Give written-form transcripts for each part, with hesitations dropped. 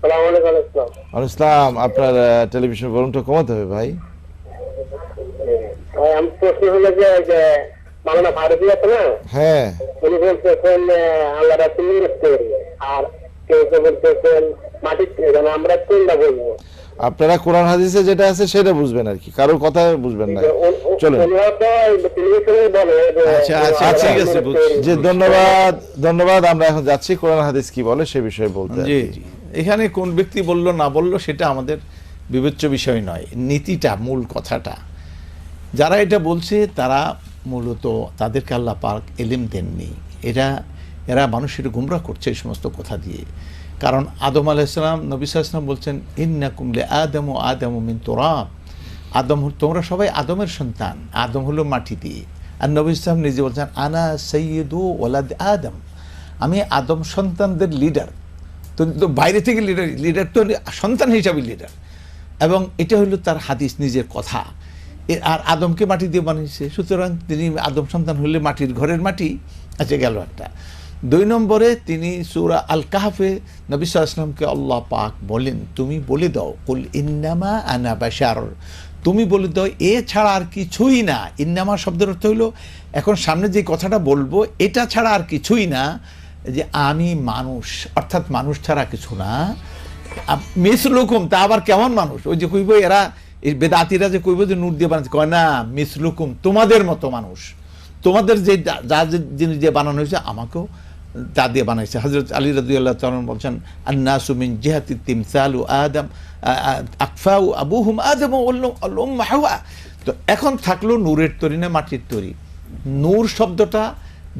ওয়ালাইকুম আসসালাম। আপনার টেলিভিশন ভলিউমটা কমাতে হবে ভাই। আমি প্রশ্ন হলো যে মাওলানা ভারতী আছে না, হ্যাঁ উনি বলতেছেন আল্লাহ রাসূল তৈরি, আর কেউ কেউ বলতেছেন মাটির তৈরি। আমরা কোনটা বলবো? আপনারা কোরআন হাদিসে যেটা আছে সেটা বুঝবেন আর কি, কারোর কথা বুঝবেন না। চলুন। আচ্ছা আচ্ছা ঠিক আছে, বুঝছি। জি ধন্যবাদ ধন্যবাদ। আমরা এখন যাচ্ছি কোরআন হাদিস কি বলে সে বিষয়ে বলতে। জি জি, এখানে কোন ব্যক্তি বলল না বলল সেটা আমাদের বিবেচ্য বিষয় নয়, নীতিটা মূল কথাটা। যারা এটা বলছে তারা মূলত তাদেরকে আল্লাহ পাক এলিম দেননি, এরা মানুষের গুমরাহ করছে এই সমস্ত কথা দিয়ে। কারণ আদম আলাইহিস সালাম, নবী সাল্লাল্লাহু আলাইহি ওয়াসাল্লাম বলছেন ইন্নাকুম লিআদমু মিন তুরাব, আদম তোমরা সবাই আদমের সন্তান, আদম হলো মাটি দিয়ে। আর নবী সাল্লাল্লাহু আলাইহি ওয়াসাল্লাম নিজে বলছেন আনা সাইয়্যিদু ওয়ালাদ আদম, আমি আদম সন্তানদের লিডার। তো বাইরে থেকে লিডার তো সন্তান হিসাবে লিডার, এবং এটা হলো তার হাদিস, নিজের কথা। আর আদমকে মাটি দিয়ে বানিয়েছে, সুতরাং তিনি আদম সন্তান হলে মাটির ঘরের মাটি। আচ্ছা গেল একটা। 2 নম্বরে তিনি সূরা আল কাহফে নবী সাল্লাল্লাহু আলাইহি ওয়াসাল্লামকে আল্লাহ পাক বলেন তুমি বলে দাও কুল ইন্নামা আনা বাশার, তুমি বলে দাও এ ছাড়া আর কিছুই না। ইন্নামা শব্দের অর্থ হলো এখন সামনে যে কথাটা বলবো এটা ছাড়া আর কিছুই না, যে আমি মানুষ, অর্থাৎ মানুষ ছাড়া কিছু না। মিসলুকুম, তা আবার কেমন মানুষ? ওই যে কইব এরা এই বেদাতিরা যে কইব যে নূর দিয়ে বানাচ্ছে, কয় না মিসলুকুম তোমাদের মতো মানুষ, তোমাদের যে যা জিনিস দিয়ে বানানো হয়েছে আমাকেও তা দিয়ে বানাইছে। হযরত আলী রাদিয়াল্লাহু তাআলা বলছেন আন্নাসু মিন জিহাতি তিমসালু আদম আকফাউ আবুহুম আদম ওয়াল উম্মু হাওয়া। তো এখন থাকলো নূরের তৈরি না মাটির তৈরি। নূর শব্দটা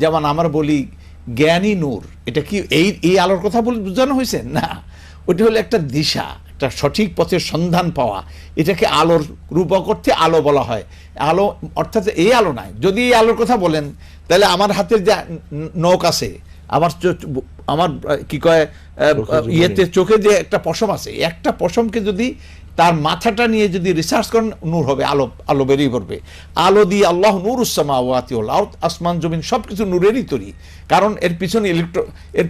যেমন আমরা বলি জ্ঞানী নূর, এটা কি এই আলোর কথা বলে বোঝানো হয়েছে? না, ওটা হলো একটা দিশা, একটা সঠিক পথের সন্ধান পাওয়া। এটাকে আলোর রূপক অর্থে আলো বলা হয়। আলো অর্থাৎ এই আলো নয়। যদি এই আলোর কথা বলেন তাহলে আমার হাতের যে নখ আছে, আমার কি কয় ইয়েতে চোখে যে একটা পশম আছে, একটা পশমকে যদি তার মাথাটা নিয়ে যদি রিসার্চ করেন নূর হবে, আলো বেরিয়ে পড়বে। আলো দিয়ে আল্লাহ নূরুস সামাওয়াতি ওয়াল আরদ, আসমান জমিন সব কিছু নূরেরই তৈরি। কারণ এর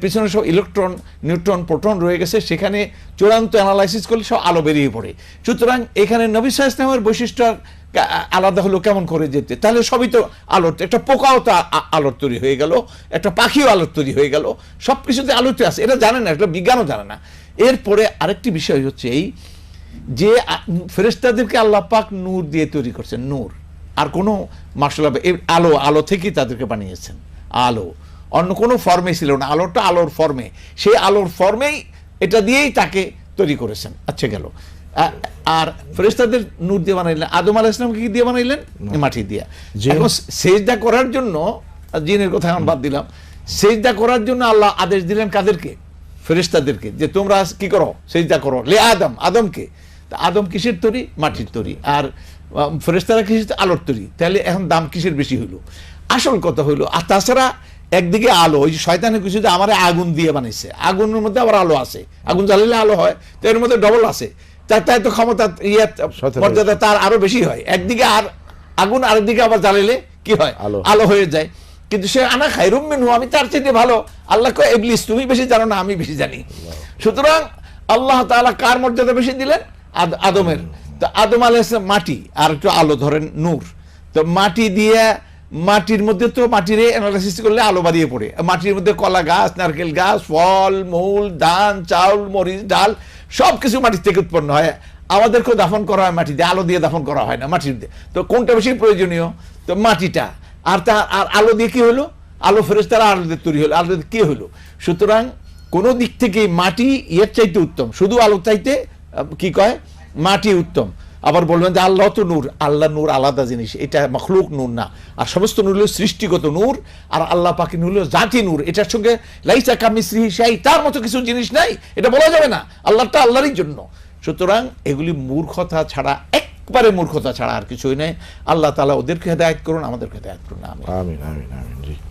পিছনে সব ইলেকট্রন নিউট্রন প্রোটন রয়ে গেছে, সেখানে চূড়ান্ত অ্যানালাইসিস করলে সব আলো বেরিয়ে পড়ে। সুতরাং এখানে নবী সাল্লাল্লাহু আলাইহি ওয়াসাল্লামের বৈশিষ্ট্য আলাদা হলো কেমন করে যেতে? তাহলে সবই তো আলোর, একটা পোকাও তো আলোর তৈরি হয়ে গেল, একটা পাখিও আলোর তৈরি হয়ে গেল, সব কিছুতে আলোতে আছে। এটা জানে না, এটা বিজ্ঞানও জানে না। এরপরে আরেকটি বিষয় হচ্ছে এই যে ফেরেশতাদেরকে আল্লাহ পাক নূর দিয়ে তৈরি করছেন, নূর। আর কোনো মাশাআল্লাহ এই আলো থেকেই তাদেরকে বানিয়েছেন। আলো অন্য কোনো ফর্মে ছিল না, আলোটা আলোর ফর্মে, সেই আলোর ফর্মেই এটা দিয়েই তাকে তৈরি করেছেন। আচ্ছা গেল। আর ফেরেশতাদের নূর দিয়ে বানাইলেন, আদম আলাইহিস সালামকে কি দিয়ে বানাইলেন? মাটি দিয়ে। এখন সেজদা করার জন্য, জিনের কথা এখন বাদ দিলাম, সেজদা করার জন্য আল্লাহ আদেশ দিলেন কাদেরকে? ফেরেশতাদেরকে, যে তোমরা কি করো? সেজদা করো লে আদম, আদমকে। তা আদম কিসের তৈরি? মাটির তৈরি। আর ফেরেশতারা কিসের? আলোর তৈরি। তাহলে এখন দাম কিসের বেশি হইল? আসল কথা হইল, আর তাছাড়া একদিকে আলো, ওই যে শয়তানের কিছু যে আমার আগুন দিয়ে বানাইছে, আগুনের মধ্যে আবার আলো আছে, আগুন জ্বালালে আলো হয়, তো এর মধ্যে ডবল আছে, তাই তো ক্ষমতা মর্যাদা তার আরো বেশি হয়। একদিকে আর আগুন, আরেকদিকে আবার জ্বালালে কি হয়? আলো হয়ে যায়। কিন্তু সে আনা খায়রুম মিনহু, আমি তার চাইতে ভালো। আল্লাহ কয় ইবলিস তুমি বেশি জানো না, আমি বেশি জানি। সুতরাং আল্লাহ তাআলা কার মর্যাদা বেশি দিলেন? আদমের। তো আদম আলাইহিস সালাম মাটি, আর একটু আলো ধরেন নূর। তো মাটি দিয়ে, মাটির মধ্যে তো মাটির অ্যানালাইসিস করলে আলো বাড়িয়ে পড়ে। মাটির মধ্যে কলা গাছ, নারকেল গাছ, ফল মূল, ধান চাউল, মরিচ ডাল সব কিছু মাটির থেকে উৎপন্ন হয়। আমাদেরকেও দাফন করা হয় মাটি দিয়ে, আলো দিয়ে দাফন করা হয় না, মাটির দিয়ে। তো কোনটা বেশি প্রয়োজনীয়? তো মাটিটা। আর আলো দিয়ে কি হলো? আলো ফেরেশতারা আলো দিয়ে তৈরি হলো, আলো দিয়ে কি হলো? সুতরাং কোনো দিক থেকে মাটি এর চাইতে উত্তম, শুধু আলো চাইতে কি কয় মাটি উত্তম। আবার বলবেন যে আল্লাহ তো নূর, আল্লাহ নূর আলাদা জিনিস, এটা মখলুক নূর না। আর সমস্ত নূর হলো সৃষ্টিগত নূর, আর আল্লাহ পাকের নূর হলো জাতি নূর। এটার সঙ্গে লাইসা কামিসলিহি শাই, তার মতো কিছু জিনিস নাই, এটা বলা যাবে না। আল্লাহটা আল্লাহরই জন্য। সুতরাং এগুলি মূর্খতা ছাড়া, একবারে মূর্খতা ছাড়া আর কিছুই নাই। আল্লাহ তাআলা ওদেরকে হেদায়েত করুন, আমাদেরকে হেদায়েত করুন। আমিন আমিন আমিন।